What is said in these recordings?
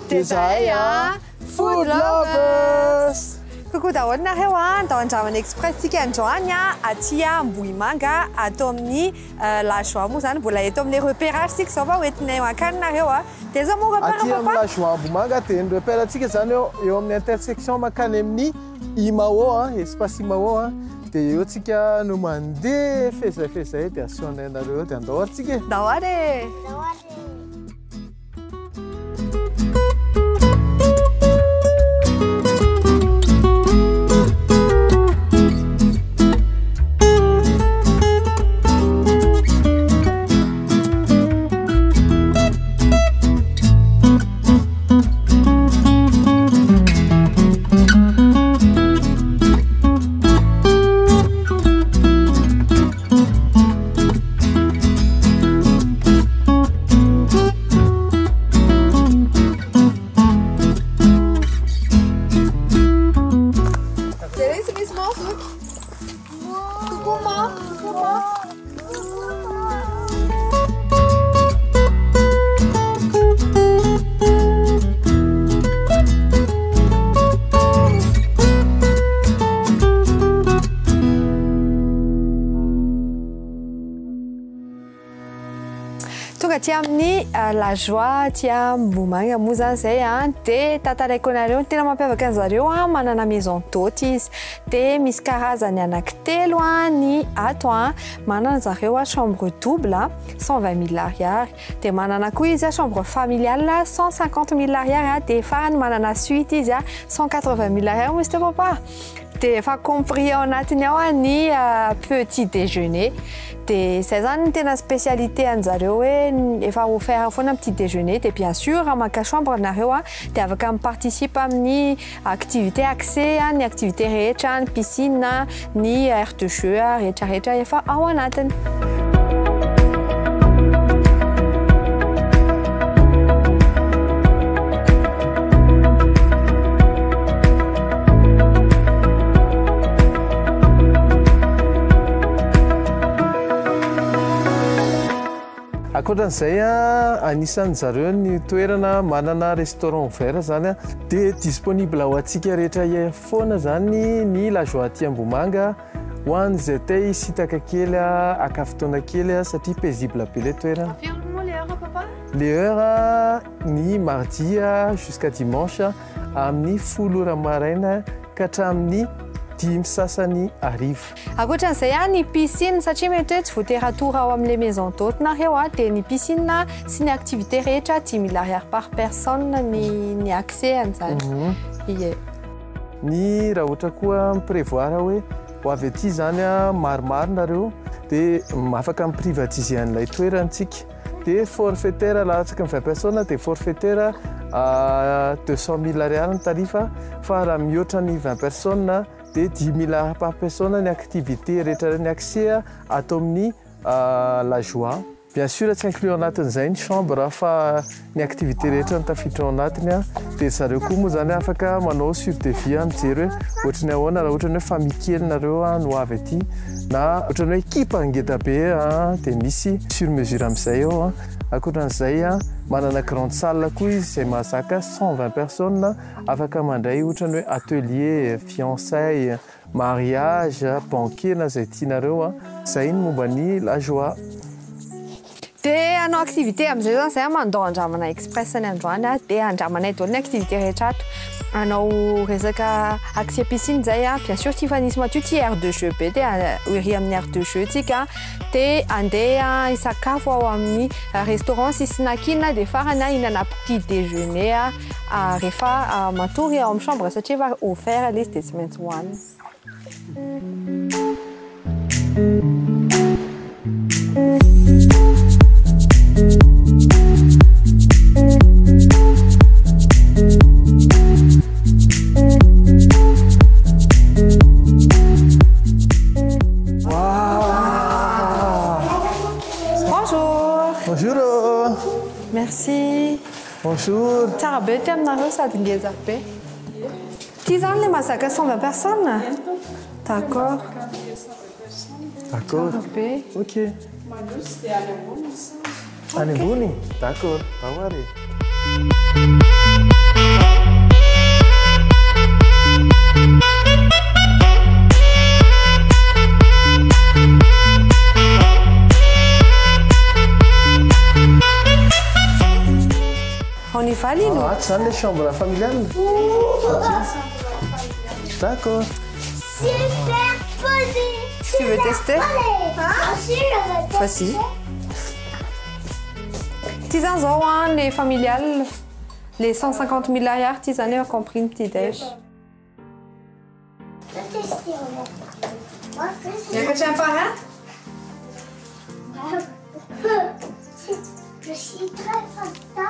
Desire Food Lovers! Coucou daholo nareo atao andramana express tsika androany aty Ambohimanga atao amin'ny La Joie moa zany mbola eto amin'ny repérage tsika zao fa hoentinay makany nareo dia zao moa repère aty amin'ny La Joie Ambohimanga dia ny repère atsika zany eo amin'ny intersection makany amin'ny IMAO espace IMAO dia eo tsika no mandeha fezafezay dia asionay nareo dia andao ary tsika dahoary tonga aty amin'ny La Joie aty Ambohimanga moa zany zay dia tantaraiko anareo tena mampiavaka an'zareo manana maison d'hôte izy dia misy karazany anankitelo ny ato manana zareo chambre double 120 000 ariary dia manana koa izy chambre familiale 150 000 ariary dia farany manana suite izy 180 000 ariary moa izy teo papa dia efa compris ao anatiny ao ny petit déjeuner dia izay zany tena spécialité an'zareo hoe efa offert foana petit déjeuner dia bien sûr maka chambre nareo dia afaka miparticipe amin'ny activité accès ny activité rehetra ny piscine ny aire de jeu rehetrarehetra efa ao anatiny akoatran'izay anisan'ny zareo ny toerana manana restaurant ouvert zany dia disponible ho antsika rehetra foana zany ny La Joie aty Ambohimanga ho an'izay te hisitaka kely akafotoana kely satria paisible be le toerana. Les heures ny mardi jusqu'à dimanche amin'ny 10 maraina ka hatramin'ny 10 sasany arivo. Akoatran'izay ny piscine satria mety hoe tsy voatery atoro ao amin'ilay maison d'hôte nareo dia ny piscine sy ny activité rehetra 10 000 ariary par personne ny accès an'izany. Ny raha ohatra koa miprévoir hoe ho avy aty zany maromaro nareo dia afaka miprivatiser an'ilay toerantsika dia forfaitaire latsaka 20 personnes dia forfaitaire 200 000 ariary ny tarifa fa raha mihoatra ny 20 personnes dia 10 000 par personne ny activité rehetra ny accès atao amin'ny La Joie. Bien sûr tsy inclus anatin'izay ny chambre fa ny activité rehetra ny tafiditra ao anatiny dia zareo koa moa zany afaka manao sur devis mijery hoe ohatrany ahoana raha ohatrany hoe famille kely nareo no avy aty na ohatrany hoe équipe ngeda be dia misy sur mesure amin'izay ao akoatran'izay manana grande salle koa izy izay mahazaka 120 personnes afaka mandray ohatrany hoe atelier fiançailles mariage banquet na zay tianareo izay ny momba ny La Joie. dia anao activité amin'izay zany zay mandao andramana express ny androany dia andramanay daholo ny activité rehetra ato anao resaka accès piscine zay bien sûr tsy fanisy madio ty aire de jeu be dia ry amin'ny aire de jeu tsika dia andeha hisakafo ao amin'ny restaurant sy snackina dia farany hihinana petit déjeuner rehefa matory ao amin'ny chambre satria efa offert ilay izy dia tsy maintsy hohanina. Bonjour. Merci. Bonjour. Tsara be ty aminareo sady ngeza be. Ty zany le mahazaka 120 personnes. D'accord. D'accord. Ok. Allez, bon, d'accord. Au revoir. on y va aller, nous. Ah, ça, les chambres familiales. D'accord. Superposé. Tu veux tester? Facile. Tisans, les familiales, les 150 000 artisans ont compris une petite déj. Il y a que tu aimes pas, hein? Je suis très fata.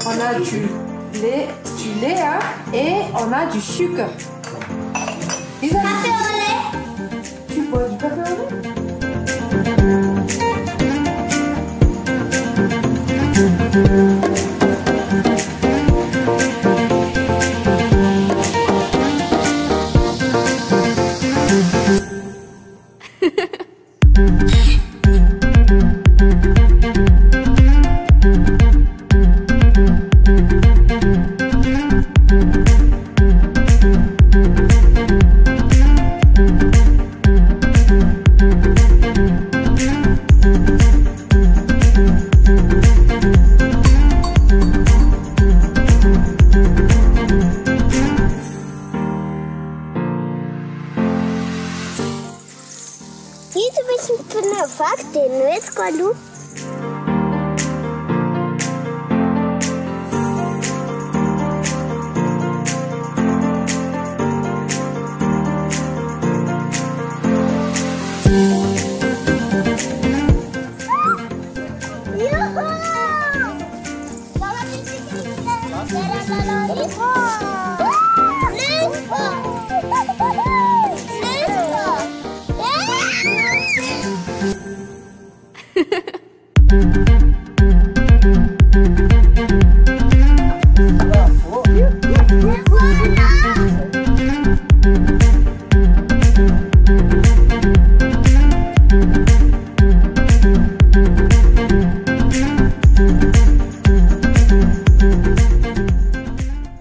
On a du lait, hein, et on a du sucre. Café au lait. Tu bois du café au Fakte, nu jest kolu.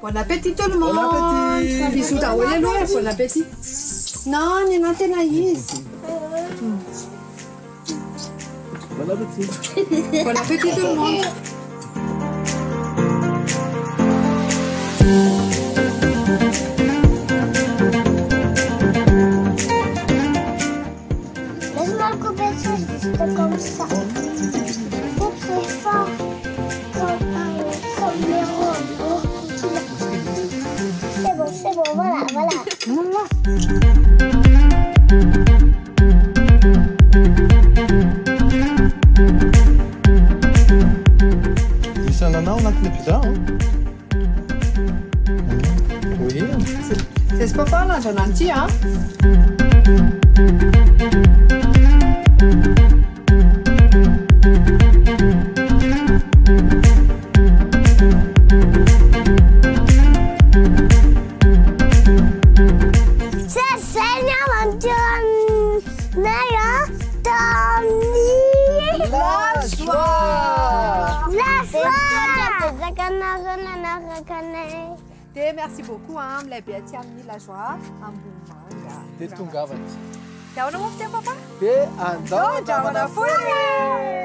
Bon appétit tout le monde. Bon appétit. Bisous d'Awele Loire. Bon appétit. Non, il y en a Naïs. Bon appétit. Bon appétit tout le monde. Laisse-moi le couper ça juste comme ça. Faut que c'est fort. Comme les robes. C'est bon, voilà. Misy anana anatin'ny pizza, hein? Oui. C'est pas pas là, j'en ai un petit, hein? Merci beaucoup, hein, la bien la joie, un bon manga. T'es ton gars, Ciao, mon petit papa. T'es un don, ciao, la folie.